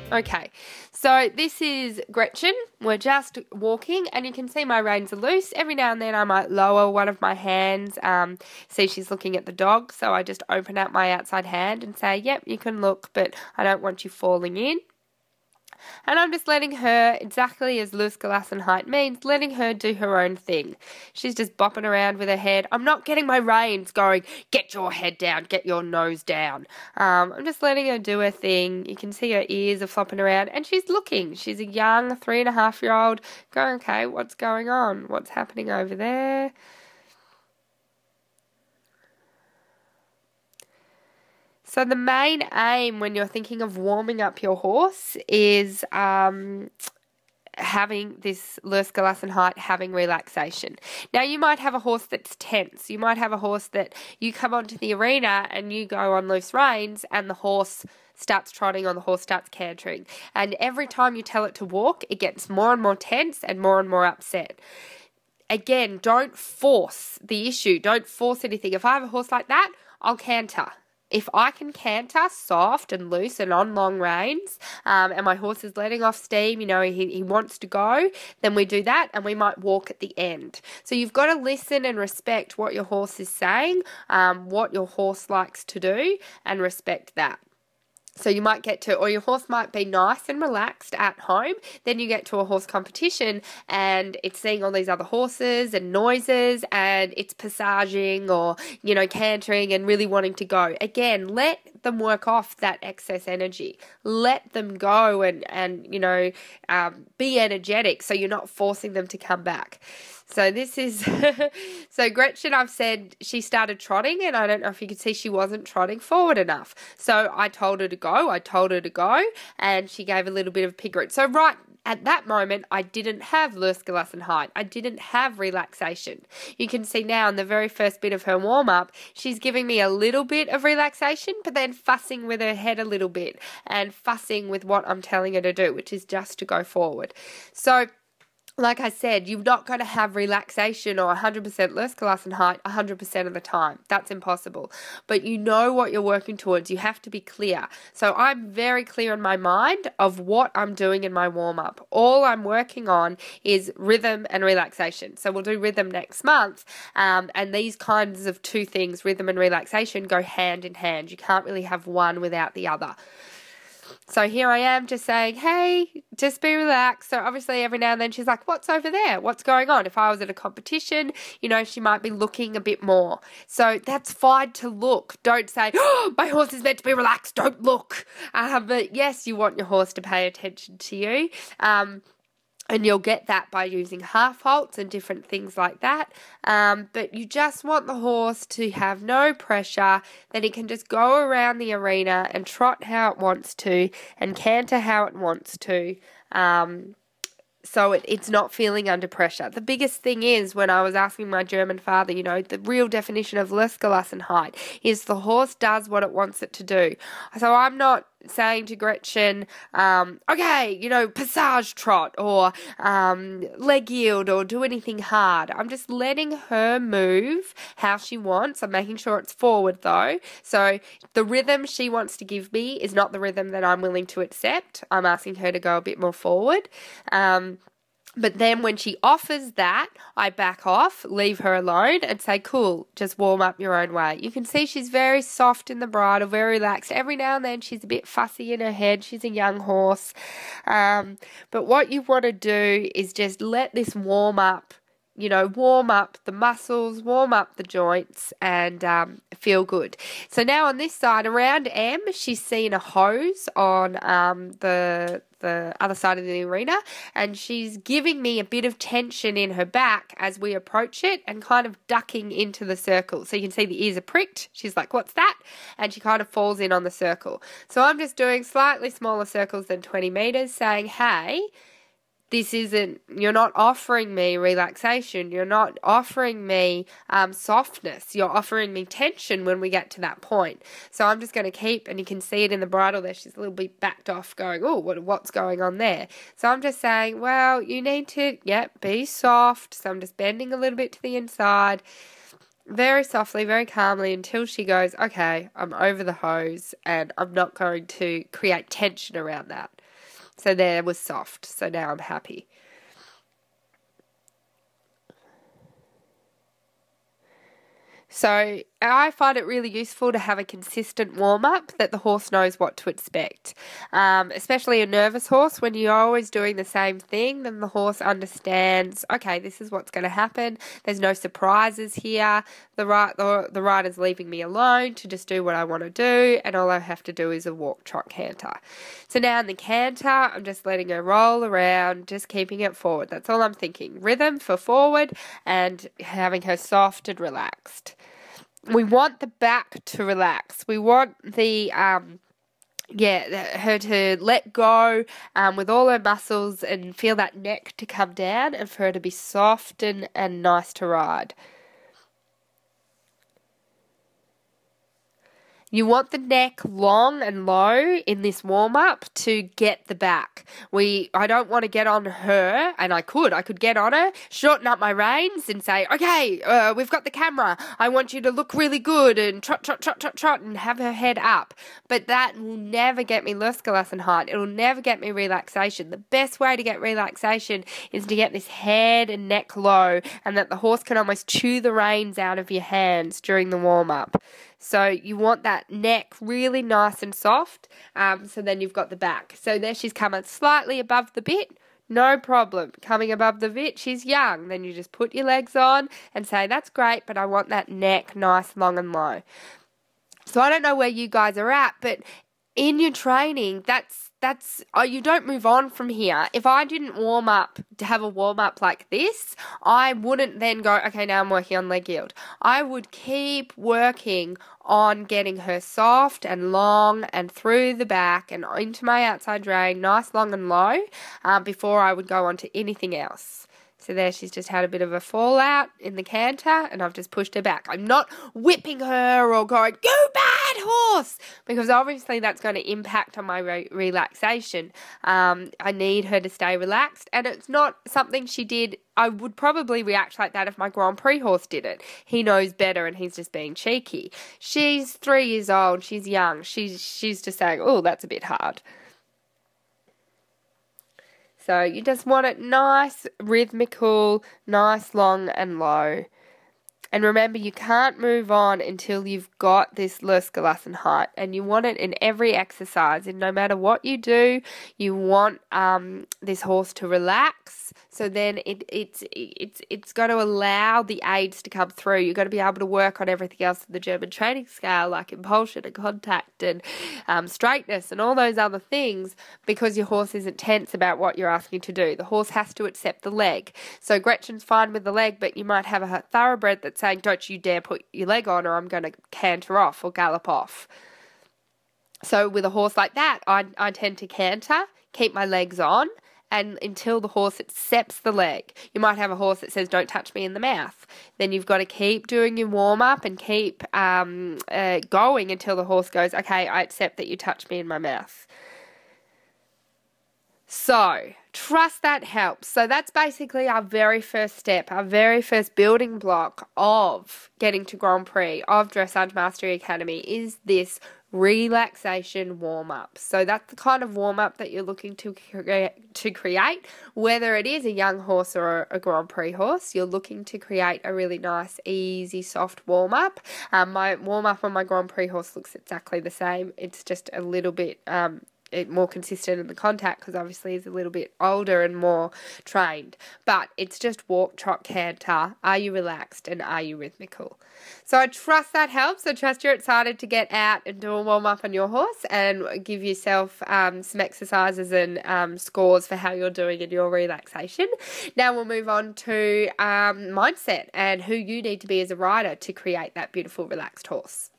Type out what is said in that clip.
Okay, so this is Gretchen. We're just walking and you can see my reins are loose. Every now and then I might lower one of my hands, see she's looking at the dog, so I just open up my outside hand and say, yep, you can look, but I don't want you falling in. And I'm just letting her, exactly as Lewis-Galassenheit means, letting her do her own thing. She's just bopping around with her head. I'm not getting my reins going, get your head down, get your nose down. I'm just letting her do her thing. You can see her ears are flopping around and she's looking. She's a young 3.5-year-old going, okay, what's going on? What's happening over there? So the main aim when you're thinking of warming up your horse is having this Lewis-Galassenheit, having relaxation. Now you might have a horse that's tense. You might have a horse that you come onto the arena and you go on loose reins and the horse starts trotting or the horse starts cantering. And every time you tell it to walk, it gets more and more tense and more upset. Again, don't force the issue. Don't force anything. If I have a horse like that, I'll canter. If I can canter soft and loose and on long reins, and my horse is letting off steam, he wants to go, then we do that and we might walk at the end. So you've got to listen and respect what your horse is saying, what your horse likes to do, and respect that. So you might get to, or your horse might be nice and relaxed at home, then you get to a horse competition and it's seeing all these other horses and noises and it's passaging or, cantering and really wanting to go. Again, let them work off that excess energy. Let them go and be energetic so you're not forcing them to come back. So this is, so Gretchen, I've said she started trotting and I don't know if you could see she wasn't trotting forward enough. So I told her to go, and she gave a little bit of pig root. So right at that moment, I didn't have Lewis-Galassenheit. I didn't have relaxation. You can see now in the very first bit of her warm-up, she's giving me a little bit of relaxation, but then fussing with her head a little bit and fussing with what I'm telling her to do, which is just to go forward. So like I said, you're not going to have relaxation or 100% Lewis-Galassenheit 100% of the time. That's impossible. But you know what you're working towards. You have to be clear. So I'm very clear in my mind of what I'm doing in my warm-up. All I'm working on is rhythm and relaxation. So we'll do rhythm next month. And these kinds of two things, rhythm and relaxation, go hand in hand. You can't really have one without the other. So here I am just saying, hey, just be relaxed. So obviously every now and then she's like, what's over there? What's going on? If I was at a competition, she might be looking a bit more. So that's fine to look. Don't say, oh, my horse is meant to be relaxed. Don't look. But yes, you want your horse to pay attention to you. And you'll get that by using half halts and different things like that. But you just want the horse to have no pressure, that it can just go around the arena and trot how it wants to and canter how it wants to. So it's not feeling under pressure. The biggest thing is when I was asking my German father, the real definition of Lewis-Galassenheit is the horse does what it wants it to do. So I'm not saying to Gretchen, okay, passage trot or leg yield or do anything hard. I'm just letting her move how she wants. I'm making sure it's forward though. So the rhythm she wants to give me is not the rhythm that I'm willing to accept. I'm asking her to go a bit more forward. But then when she offers that, I back off, leave her alone and say, cool, just warm up your own way. You can see she's very soft in the bridle, very relaxed. Every now and then she's a bit fussy in her head. She's a young horse. But what you want to do is just let this warm up, warm up the muscles, warm up the joints and feel good. So now on this side, around M, she's seen a hose on the other side of the arena, and she's giving me a bit of tension in her back as we approach it and kind of ducking into the circle. So you can see the ears are pricked. She's like, what's that? And she kind of falls in on the circle. So I'm just doing slightly smaller circles than 20 meters, saying, hey, you're not offering me relaxation. You're not offering me softness. You're offering me tension when we get to that point. So I'm just going to keep, and you can see it in the bridle there, she's a little bit backed off going, oh, what's going on there? So I'm just saying, well, you need to, be soft. So I'm just bending a little bit to the inside, very softly, very calmly until she goes, okay, I'm over the hose and I'm not going to create tension around that. So there was soft. So now I'm happy. So I find it really useful to have a consistent warm-up that the horse knows what to expect. Especially a nervous horse, when you're always doing the same thing, then the horse understands, okay, this is what's going to happen. There's no surprises here. The rider's leaving me alone to just do what I want to do, and all I have to do is a walk, trot, canter. So now in the canter, I'm just letting her roll around, just keeping it forward. That's all I'm thinking. Rhythm for forward and having her soft and relaxed. We want the back to relax. We want her to let go with all her muscles and feel that neck to come down and for her to be soft and nice to ride. You want the neck long and low in this warm-up to get the back. I don't want to get on her, and I could get on her, shorten up my reins and say, okay, we've got the camera. I want you to look really good and trot, trot, trot, trot, trot and have her head up. But that will never get me Lustgelassenheit. It will never get me relaxation. The best way to get relaxation is to get this head and neck low and that the horse can almost chew the reins out of your hands during the warm-up. So you want that neck really nice and soft, so then you've got the back. So there she's coming slightly above the bit, no problem. Coming above the bit, she's young. Then you just put your legs on and say, that's great, but I want that neck nice, long and low. So I don't know where you guys are at, but in your training, you don't move on from here. If I didn't have a warm up like this, I wouldn't then go, okay, now I'm working on leg yield. I would keep working on getting her soft and long and through the back and into my outside rein, nice, long and low, before I would go on to anything else. So there she's just had a bit of a fallout in the canter and I've just pushed her back. I'm not whipping her or going, go bad horse, because obviously that's going to impact on my relaxation. I need her to stay relaxed, and it's not something she did. I would probably react like that if my Grand Prix horse did it. He knows better and he's just being cheeky. She's 3 years old. She's young. She's just saying, oh, that's a bit hard. So you just want it nice, rhythmical, nice, long and low. And remember, you can't move on until you've got this Lustgelassenheit, and you want it in every exercise. And no matter what you do, you want this horse to relax. So then it's got to allow the aids to come through. You've got to be able to work on everything else in the German training scale, like impulsion and contact and straightness and all those other things, because your horse isn't tense about what you're asking to do. The horse has to accept the leg. So Gretchen's fine with the leg, but you might have a thoroughbred that's saying, don't you dare put your leg on or I'm going to canter off or gallop off. So with a horse like that, I tend to canter, keep my legs on, and until the horse accepts the leg. You might have a horse that says, don't touch me in the mouth. Then you've got to keep doing your warm-up and keep going until the horse goes, okay, I accept that you touch me in my mouth. So, trust that helps. So that's basically our very first step, our very first building block of getting to Grand Prix, of Dressage Mastery Academy, is this relaxation warm-up. So that's the kind of warm-up that you're looking to create, whether it is a young horse or a Grand Prix horse. You're looking to create a really nice, easy, soft warm-up. My warm-up on my Grand Prix horse looks exactly the same. It's just a little bit more consistent in the contact because obviously he's a little bit older and more trained. But it's just walk, trot, canter. Are you relaxed and are you rhythmical? So I trust that helps. I trust you're excited to get out and do a warm-up on your horse and give yourself some exercises and scores for how you're doing in your relaxation. Now we'll move on to mindset and who you need to be as a rider to create that beautiful, relaxed horse.